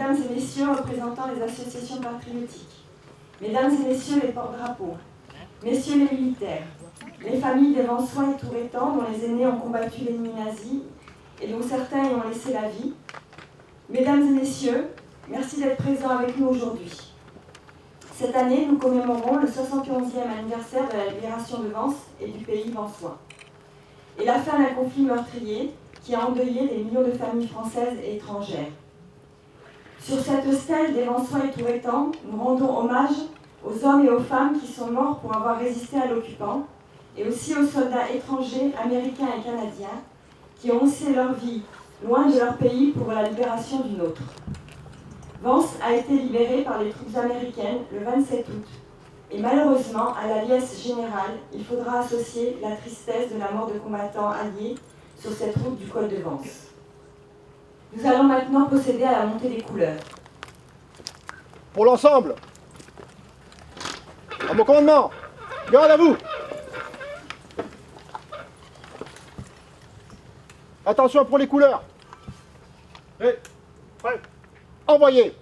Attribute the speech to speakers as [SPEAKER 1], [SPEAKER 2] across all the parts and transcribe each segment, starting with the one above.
[SPEAKER 1] mesdames et messieurs représentants des associations patriotiques, mesdames et messieurs les porte-drapeaux, messieurs les militaires, les familles des Vansois et Touretans dont les aînés ont combattu l'ennemi nazi et dont certains y ont laissé la vie, mesdames et messieurs, merci d'être présents avec nous aujourd'hui. Cette année, nous commémorons le 71e anniversaire de la libération de Vence et du pays vansois, et la fin d'un conflit meurtrier qui a endeuillé des millions de familles françaises et étrangères. Sur cette stèle des Vansois et Touretans, nous rendons hommage aux hommes et aux femmes qui sont morts pour avoir résisté à l'occupant, et aussi aux soldats étrangers, américains et canadiens, qui ont laissé leur vie loin de leur pays pour la libération du nôtre. Vence a été libérée par les troupes américaines le 27 août, et malheureusement, à la liesse générale, il faudra associer la tristesse de la mort de combattants alliés sur cette route du col de Vence. Nous allons maintenant procéder à la montée des couleurs.
[SPEAKER 2] Pour l'ensemble, à mon commandement, garde à vous. Attention pour les couleurs. Et, prêt, envoyez.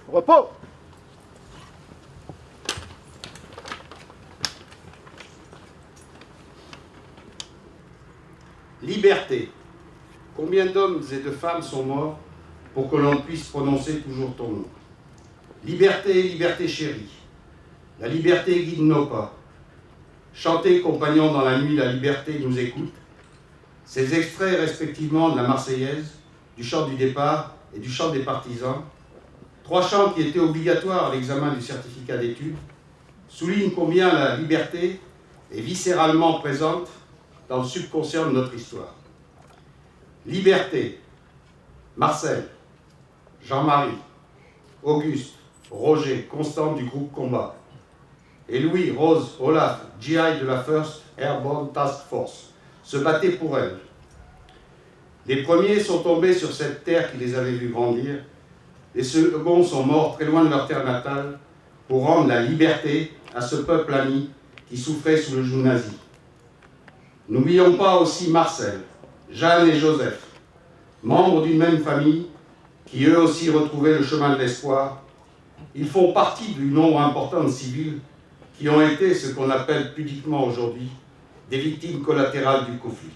[SPEAKER 2] Repos.
[SPEAKER 3] Liberté. Combien d'hommes et de femmes sont morts pour que l'on puisse prononcer toujours ton nom? Liberté, liberté chérie. La liberté guide nos pas. Chantez, compagnons, dans la nuit, la liberté nous écoute. Ces extraits respectivement de la Marseillaise, du chant du départ et du chant des partisans, trois chants qui étaient obligatoires à l'examen du certificat d'études, soulignent combien la liberté est viscéralement présente dans le subconscient de notre histoire. Liberté, Marcel, Jean-Marie, Auguste, Roger, Constant du groupe Combat, et Louis, Rose, Olaf, GI de la First Airborne Task Force, se battaient pour elle. Les premiers sont tombés sur cette terre qui les avait vus grandir, les seconds sont morts très loin de leur terre natale pour rendre la liberté à ce peuple ami qui souffrait sous le joug nazi. N'oublions pas aussi Marcel, Jeanne et Joseph, membres d'une même famille, qui eux aussi retrouvaient le chemin de l'espoir. Ils font partie du nombre important de civils qui ont été ce qu'on appelle pudiquement aujourd'hui des victimes collatérales du conflit.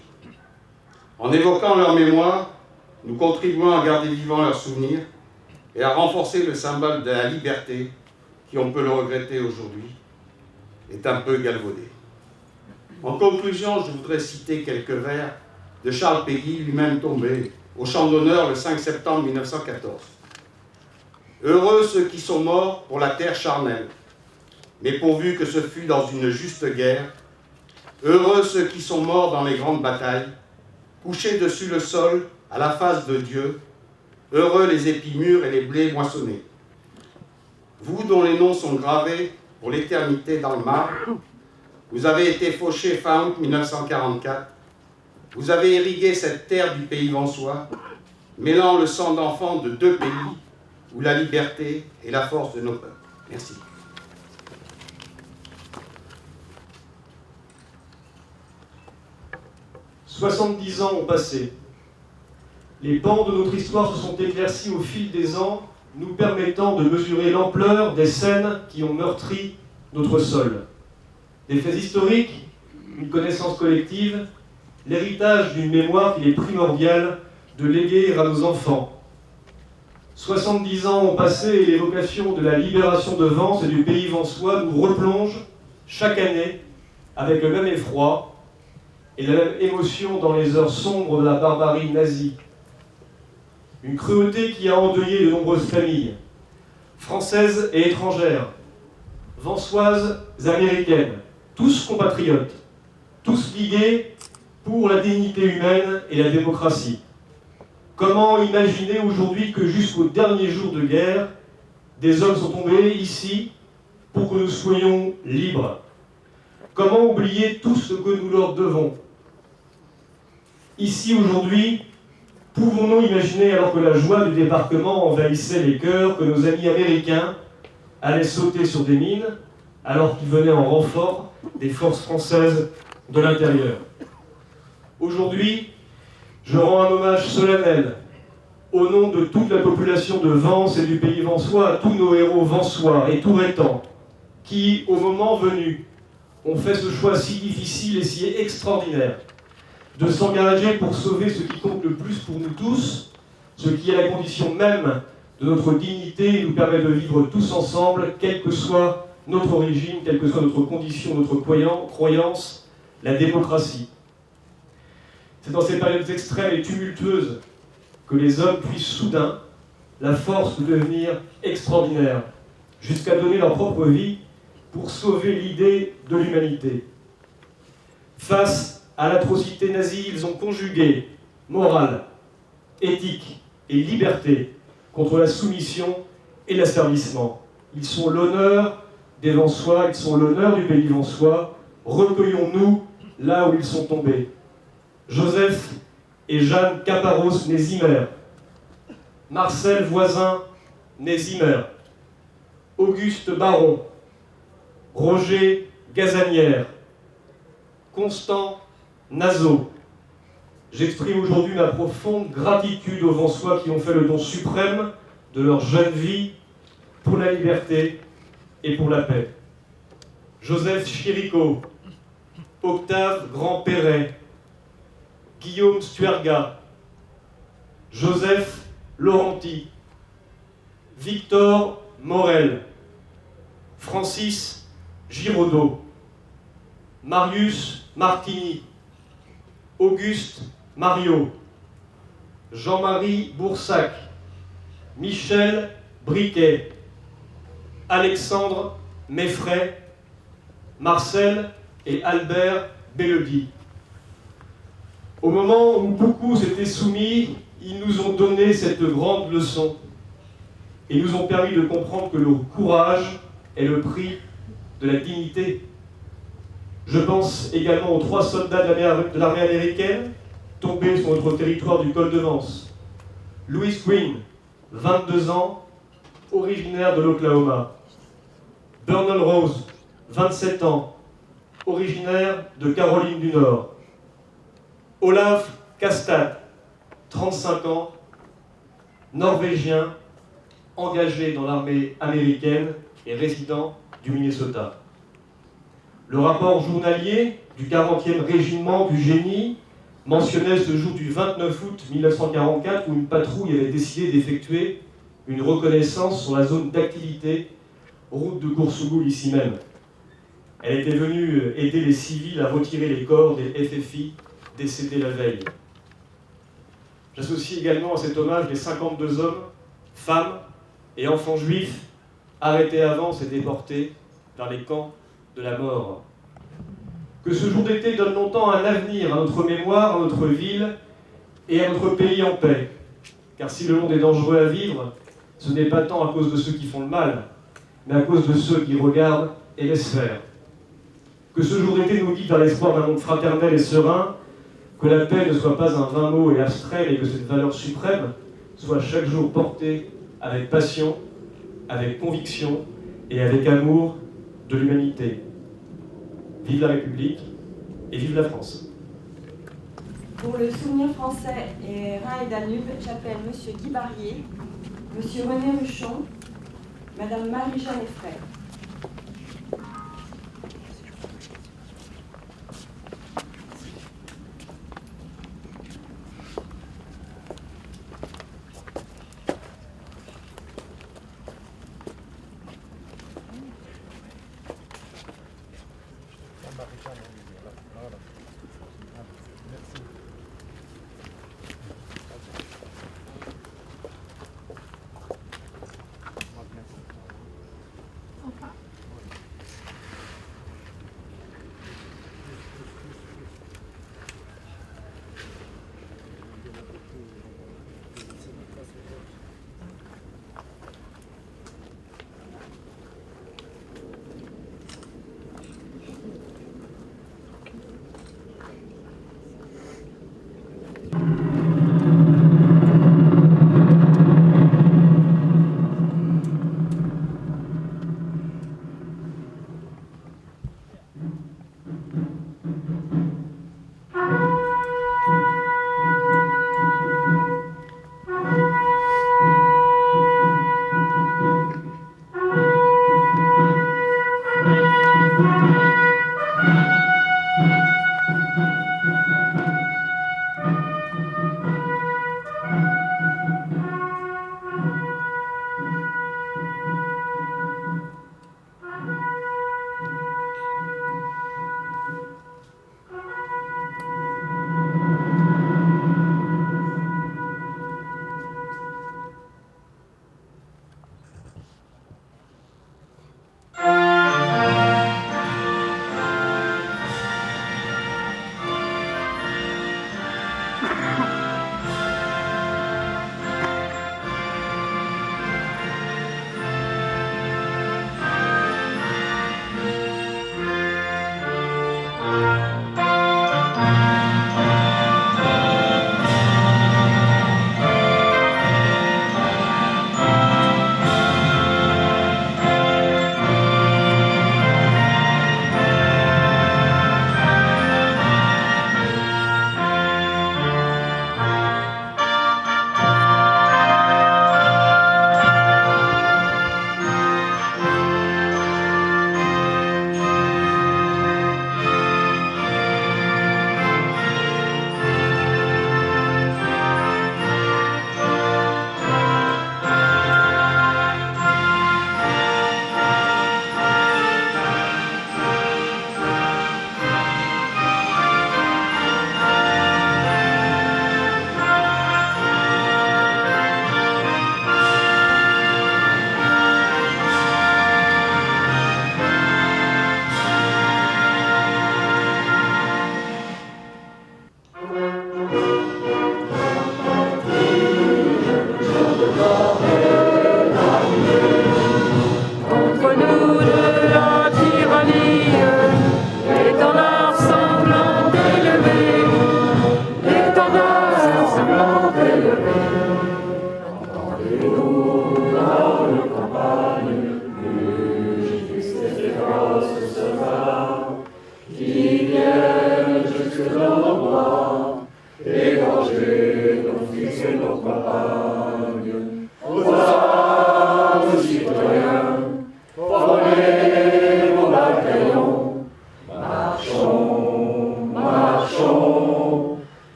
[SPEAKER 3] En évoquant leur mémoire, nous contribuons à garder vivant leurs souvenirs et à renforcer le symbole de la liberté qui, on peut le regretter aujourd'hui, est un peu galvaudé. En conclusion, je voudrais citer quelques vers de Charles Péguy, lui-même tombé au champ d'honneur le 5 septembre 1914. Heureux ceux qui sont morts pour la terre charnelle, mais pourvu que ce fût dans une juste guerre. Heureux ceux qui sont morts dans les grandes batailles, couchés dessus le sol à la face de Dieu. Heureux les épis mûrs et les blés moissonnés. Vous dont les noms sont gravés pour l'éternité dans le marbre, vous avez été fauchés fin août 1944. Vous avez irrigué cette terre du pays vansois, mêlant le sang d'enfants de deux pays où la liberté est la force de nos peuples. Merci. «
[SPEAKER 4] 70 ans ont passé. Les pans de notre histoire se sont éclaircis au fil des ans, nous permettant de mesurer l'ampleur des scènes qui ont meurtri notre sol. Des faits historiques, une connaissance collective, l'héritage d'une mémoire qu'il est primordial de léguer à nos enfants. 70 ans ont passé et l'évocation de la libération de Vence et du pays vansois nous replonge chaque année avec le même effroi et la même émotion dans les heures sombres de la barbarie nazie. Une cruauté qui a endeuillé de nombreuses familles, françaises et étrangères, vansoises, américaines, tous compatriotes, tous ligués pour la dignité humaine et la démocratie. Comment imaginer aujourd'hui que jusqu'au dernier jour de guerre, des hommes sont tombés ici pour que nous soyons libres? Comment oublier tout ce que nous leur devons? Ici, aujourd'hui, pouvons-nous imaginer, alors que la joie du débarquement envahissait les cœurs, que nos amis américains allaient sauter sur des mines, alors qu'ils venaient en renfort des forces françaises de l'intérieur? Aujourd'hui, je rends un hommage solennel, au nom de toute la population de Vence et du pays vensois, à tous nos héros vensois et touretans, qui, au moment venu, ont fait ce choix si difficile et si extraordinaire de s'engager pour sauver ce qui compte le plus pour nous tous, ce qui est la condition même de notre dignité et nous permet de vivre tous ensemble, quelle que soit notre origine, quelle que soit notre condition, notre croyance, la démocratie. C'est dans ces périodes extrêmes et tumultueuses que les hommes puissent soudain la force de devenir extraordinaires, jusqu'à donner leur propre vie pour sauver l'idée de l'humanité. Face à l'atrocité nazie, ils ont conjugué morale, éthique et liberté contre la soumission et l'asservissement. Ils sont l'honneur des Vensois, ils sont l'honneur du pays vensois. Recueillons-nous là où ils sont tombés. Joseph et Jeanne Caparros nés Zimmer, Marcel Voisin né Zimmer, Auguste Baron, Roger Gazanière, Constant Nazeau. J'exprime aujourd'hui ma profonde gratitude aux Vensois qui ont fait le don suprême de leur jeune vie pour la liberté et pour la paix. Joseph Chirico, Octave Grand-Perret, Guillaume Stuerga, Joseph Laurenti, Victor Morel, Francis Giraudot, Marius Martini, Auguste Mariot, Jean-Marie Boursac, Michel Briquet, Alexandre Meffray, Marcel et Albert Belledy. Au moment où beaucoup s'étaient soumis, ils nous ont donné cette grande leçon et nous ont permis de comprendre que le courage est le prix de la dignité. Je pense également aux 3 soldats de l'armée américaine tombés sur notre territoire du col de Vence. Louis Green, 22 ans, originaire de l'Oklahoma. Bernal Rose, 27 ans, originaire de Caroline du Nord. Olaf Kastad, 35 ans, norvégien, engagé dans l'armée américaine et résident du Minnesota. Le rapport journalier du 40e régiment du génie mentionnait ce jour du 29 août 1944 où une patrouille avait décidé d'effectuer une reconnaissance sur la zone d'activité route de Coursougou, ici même. Elle était venue aider les civils à retirer les corps des FFI décédés la veille. J'associe également à cet hommage les 52 hommes, femmes et enfants juifs arrêtés à Vence et déportés dans les camps de la mort. Que ce jour d'été donne longtemps un avenir à notre mémoire, à notre ville et à notre pays en paix. Car si le monde est dangereux à vivre, ce n'est pas tant à cause de ceux qui font le mal, mais à cause de ceux qui regardent et laissent faire. Que ce jour d'été nous guide vers l'espoir d'un monde fraternel et serein, que la paix ne soit pas un vain mot et abstrait, mais que cette valeur suprême soit chaque jour portée avec passion, avec conviction et avec amour de l'humanité. Vive la République et vive la France.
[SPEAKER 1] Pour le souvenir français et Rhin et Danube, j'appelle M. Guy Barrier, M. René Ruchon, Mme Marie-Jeanne Effray.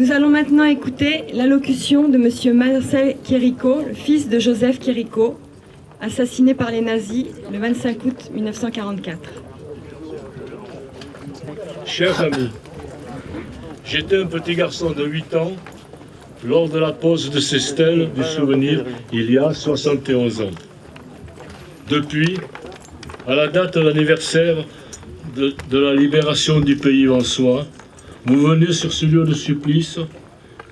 [SPEAKER 1] Nous allons maintenant écouter l'allocution de M. Marcel Quérico, le fils de Joseph Quérico, assassiné par les nazis le 25 août 1944.
[SPEAKER 5] Chers amis, j'étais un petit garçon de 8 ans lors de la pose de ces stèles du souvenir il y a 71 ans. Depuis, à la date de l'anniversaire de la libération du pays vansois, vous venez sur ce lieu de supplice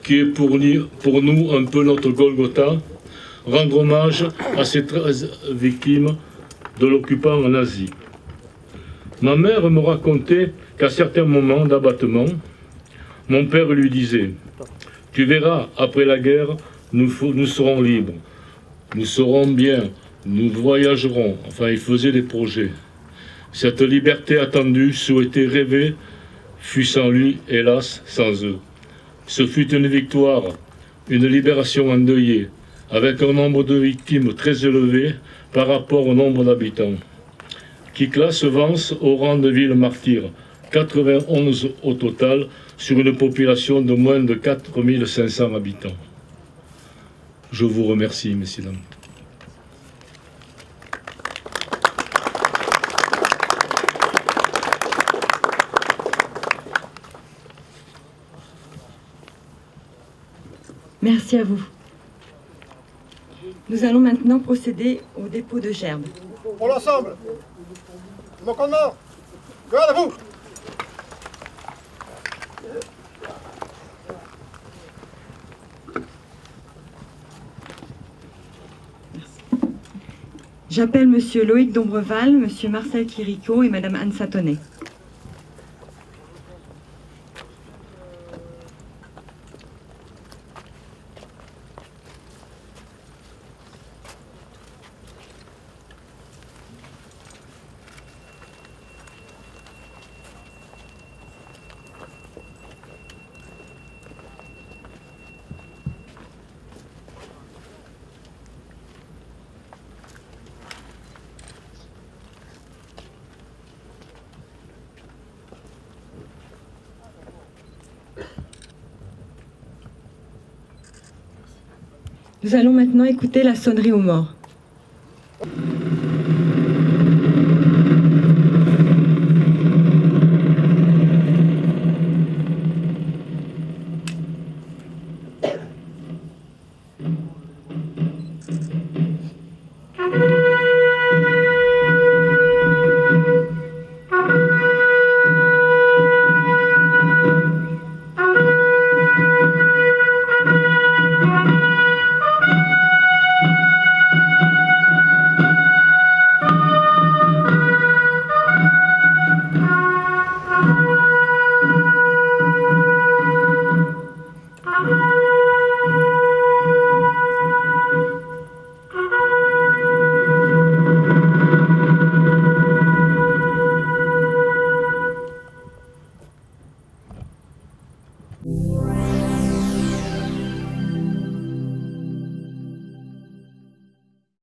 [SPEAKER 5] qui est pour nous un peu notre Golgotha, rendre hommage à ces 13 victimes de l'occupant nazi. Ma mère me racontait qu'à certains moments d'abattement, mon père lui disait « Tu verras, après la guerre, nous serons libres, nous serons bien, nous voyagerons. » Enfin, il faisait des projets. Cette liberté attendue, souhaitée, rêvée, fut sans lui, hélas, sans eux. Ce fut une victoire, une libération endeuillée, avec un nombre de victimes très élevé par rapport au nombre d'habitants, qui classe Vence au rang de ville martyre, 91 au total, sur une population de moins de 4500 habitants. Je vous remercie, messieurs, dames.
[SPEAKER 1] Merci à vous. Nous allons maintenant procéder au dépôt de gerbes.
[SPEAKER 2] Pour l'ensemble. Mon commandement. Garde à vous.
[SPEAKER 1] J'appelle Monsieur Loïc Dombreval, Monsieur Marcel Quérico et Madame Anne Satonnet. Nous allons maintenant écouter la sonnerie aux morts.